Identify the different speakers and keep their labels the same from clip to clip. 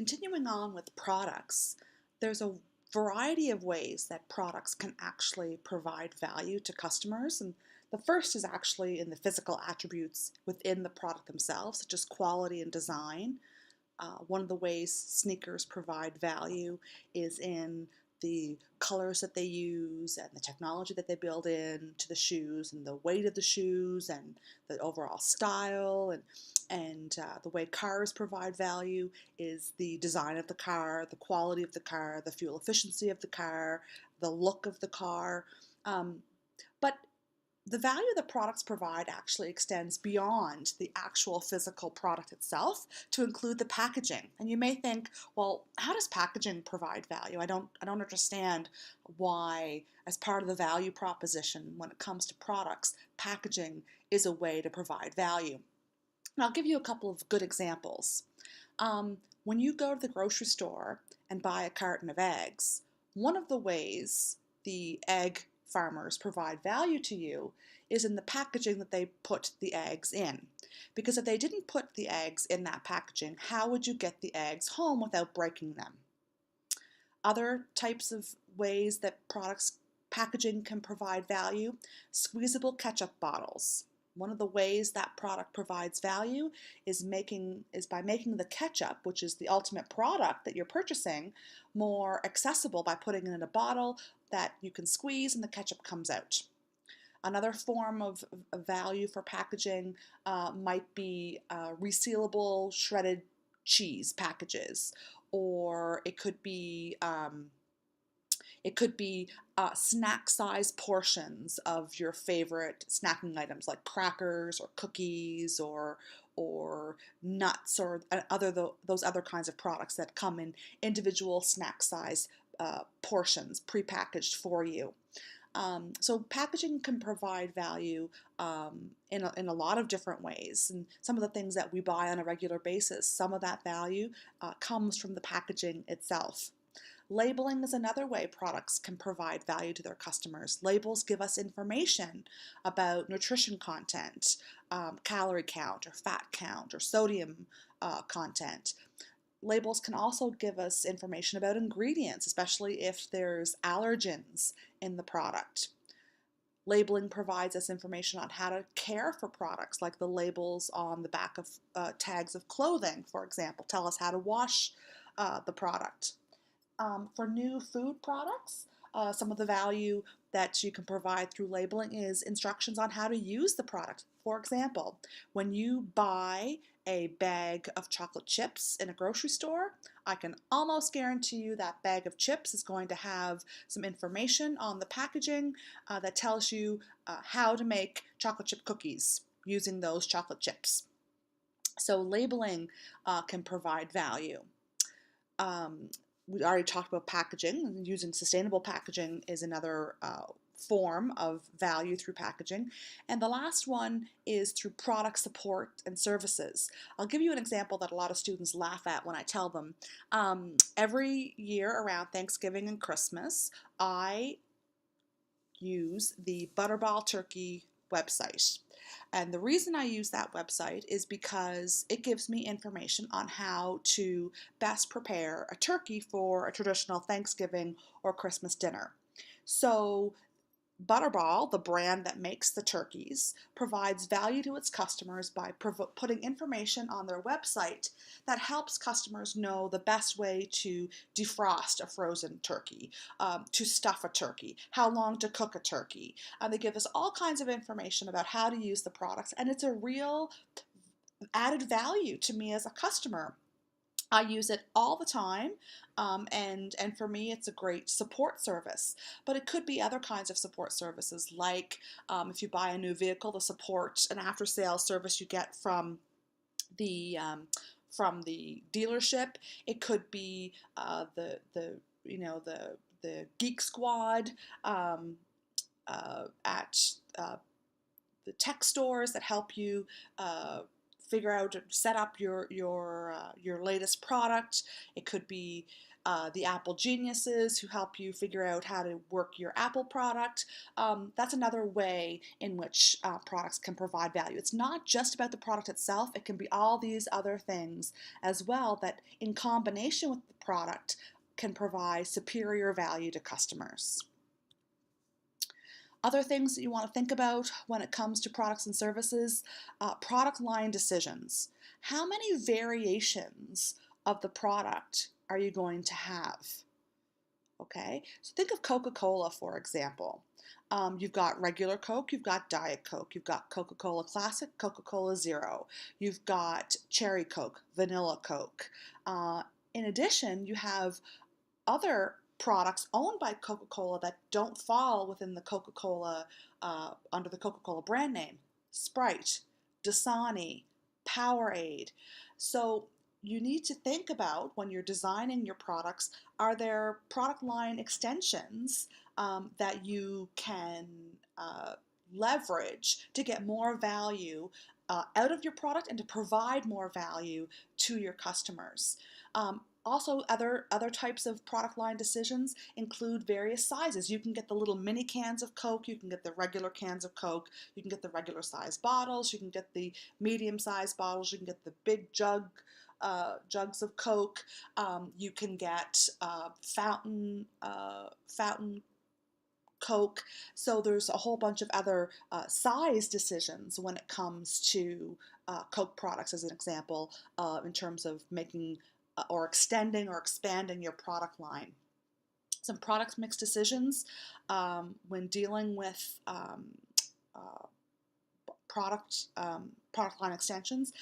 Speaker 1: Continuing on with products, there's a variety of ways that products can actually provide value to customers. And the first is actually in the physical attributes within the product themselves, such as quality and design. One of the ways sneakers provide value is in the colors that they use and the technology that they build in to the shoes and the weight of the shoes and the overall style and the way cars provide value is the design of the car, the quality of the car, the fuel efficiency of the car, the look of the car. But the value the products provide actually extends beyond the actual physical product itself to include the packaging. And you may think, well, how does packaging provide value? I don't understand why, as part of the value proposition when it comes to products, packaging is a way to provide value. And I'll give you a couple of good examples. When you go to the grocery store and buy a carton of eggs, one of the ways the egg farmers provide value to you is in the packaging that they put the eggs in. Because if they didn't put the eggs in that packaging, how would you get the eggs home without breaking them? Other types of ways that products packaging can provide value, squeezable ketchup bottles. One of the ways that product provides value is by making the ketchup, which is the ultimate product that you're purchasing, more accessible by putting it in a bottle that you can squeeze and the ketchup comes out. Another form of value for packaging might be resealable shredded cheese packages, or it could be snack-size portions of your favorite snacking items like crackers or cookies or nuts or those other kinds of products that come in individual snack-size portions prepackaged for you. So packaging can provide value in a lot of different ways. And some of the things that we buy on a regular basis, some of that value comes from the packaging itself. Labeling is another way products can provide value to their customers. Labels give us information about nutrition content, calorie count or fat count or sodium content. Labels can also give us information about ingredients, especially if there's allergens in the product. Labeling provides us information on how to care for products, like the labels on the back of tags of clothing, for example, tell us how to wash the product. For new food products, some of the value that you can provide through labeling is instructions on how to use the product. For example, when you buy a bag of chocolate chips in a grocery store, I can almost guarantee you that bag of chips is going to have some information on the packaging that tells you how to make chocolate chip cookies using those chocolate chips. So labeling can provide value. We already talked about packaging. Using sustainable packaging is another form of value through packaging. And the last one is through product support and services. I'll give you an example that a lot of students laugh at when I tell them. Every year around Thanksgiving and Christmas, I use the Butterball Turkey website. And the reason I use that website is because it gives me information on how to best prepare a turkey for a traditional Thanksgiving or Christmas dinner. So Butterball, the brand that makes the turkeys, provides value to its customers by putting information on their website that helps customers know the best way to defrost a frozen turkey, to stuff a turkey, how long to cook a turkey. They give us all kinds of information about how to use the products, and it's a real added value to me as a customer. I use it all the time, and for me, it's a great support service. But it could be other kinds of support services, like if you buy a new vehicle, the support and after-sales service you get the from the dealership. It could be the Geek Squad at the tech stores that help you figure out, set up your latest product. It could be the Apple geniuses who help you figure out how to work your Apple product. That's another way in which products can provide value. It's not just about the product itself, it can be all these other things as well that in combination with the product can provide superior value to customers. Other things that you want to think about when it comes to products and services, product line decisions. How many variations of the product are you going to have? Okay, so think of Coca-Cola, for example. You've got regular Coke, you've got Diet Coke, you've got Coca-Cola Classic, Coca-Cola Zero, you've got Cherry Coke, Vanilla Coke. In addition, you have other products owned by Coca-Cola that don't fall within the Coca-Cola, under the Coca-Cola brand name. Sprite, Dasani, Powerade. So you need to think about when you're designing your products, are there product line extensions that you can leverage to get more value out of your product and to provide more value to your customers. Also, other types of product line decisions include various sizes. You can get the little mini cans of Coke, you can get the regular cans of Coke, you can get the regular size bottles, you can get the medium size bottles, you can get the big jugs of Coke, you can get fountain Coke. So there's a whole bunch of other size decisions when it comes to Coke products, as an example, in terms of making or extending or expanding your product line. Some product mix decisions when dealing with product line extensions.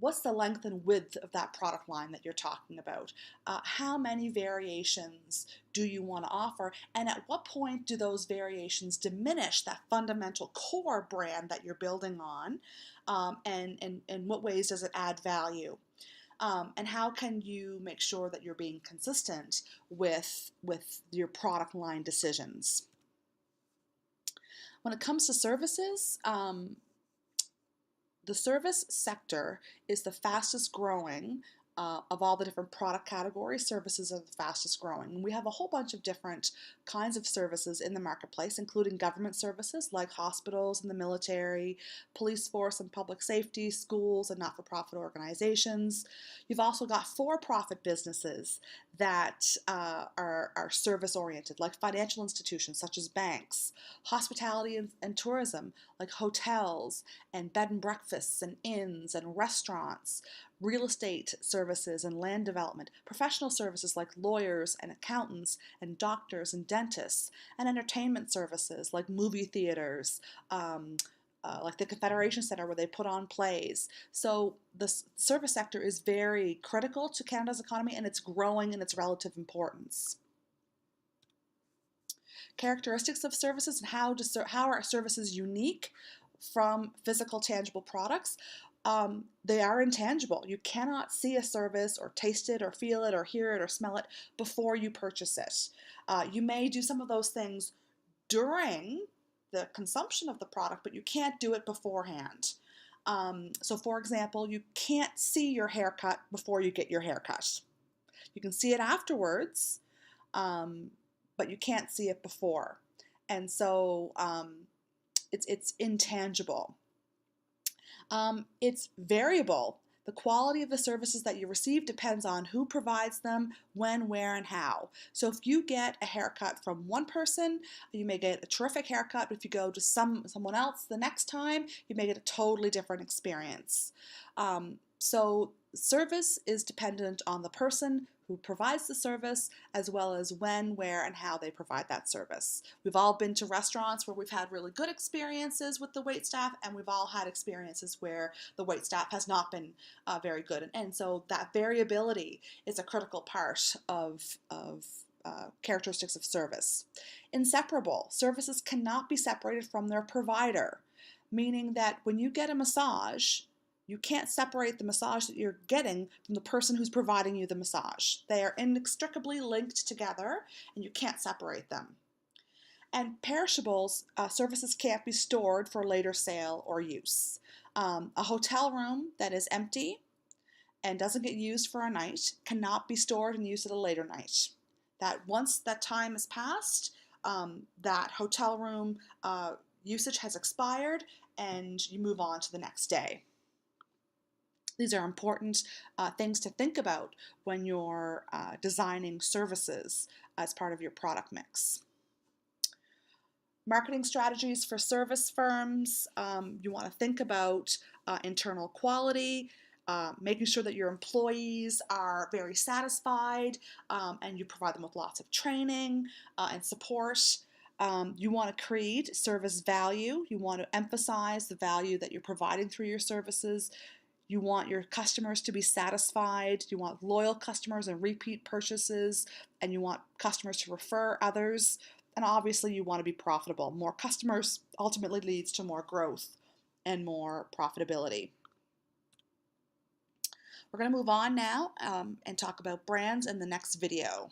Speaker 1: What's the length and width of that product line that you're talking about? How many variations do you want to offer? And at what point do those variations diminish that fundamental core brand that you're building on? And in what ways does it add value? And how can you make sure that you're being consistent with your product line decisions? When it comes to services, the service sector is the fastest growing of all the different product categories. Services are the fastest growing. And we have a whole bunch of different kinds of services in the marketplace, including government services like hospitals and the military, police force and public safety, schools and not-for-profit organizations. You've also got for-profit businesses that are service-oriented, like financial institutions such as banks, hospitality and tourism, like hotels and bed and breakfasts and inns and restaurants, real estate services and land development, professional services like lawyers and accountants and doctors and dentists, and entertainment services like movie theaters, like the Confederation Center where they put on plays. So the service sector is very critical to Canada's economy, and it's growing in its relative importance. Characteristics of services and how are services unique from physical tangible products? They are intangible. You cannot see a service or taste it or feel it or hear it or smell it before you purchase it. You may do some of those things during the consumption of the product, but you can't do it beforehand. So for example, you can't see your haircut before you get your haircut. You can see it afterwards, but you can't see it before. And so it's intangible. It's variable. The quality of the services that you receive depends on who provides them, when, where, and how. So if you get a haircut from one person, you may get a terrific haircut, but if you go to someone else the next time, you may get a totally different experience. So service is dependent on the person who provides the service, as well as when, where, and how they provide that service. We've all been to restaurants where we've had really good experiences with the waitstaff, and we've all had experiences where the waitstaff has not been very good. And so that variability is a critical part of characteristics of service. Inseparable. Services cannot be separated from their provider, meaning that when you get a massage, you can't separate the massage that you're getting from the person who's providing you the massage. They are inextricably linked together, and you can't separate them. And perishables, services can't be stored for later sale or use. A hotel room that is empty and doesn't get used for a night cannot be stored and used at a later night. That once that time has passed, that hotel room usage has expired and you move on to the next day. These are important things to think about when you're designing services as part of your product mix. Marketing strategies for service firms, you want to think about internal quality, making sure that your employees are very satisfied, and you provide them with lots of training and support. You want to create service value. You want to emphasize the value that you're providing through your services. You want your customers to be satisfied. You want loyal customers and repeat purchases, and you want customers to refer others. And obviously, you want to be profitable. More customers ultimately leads to more growth and more profitability. We're going to move on now and talk about brands in the next video.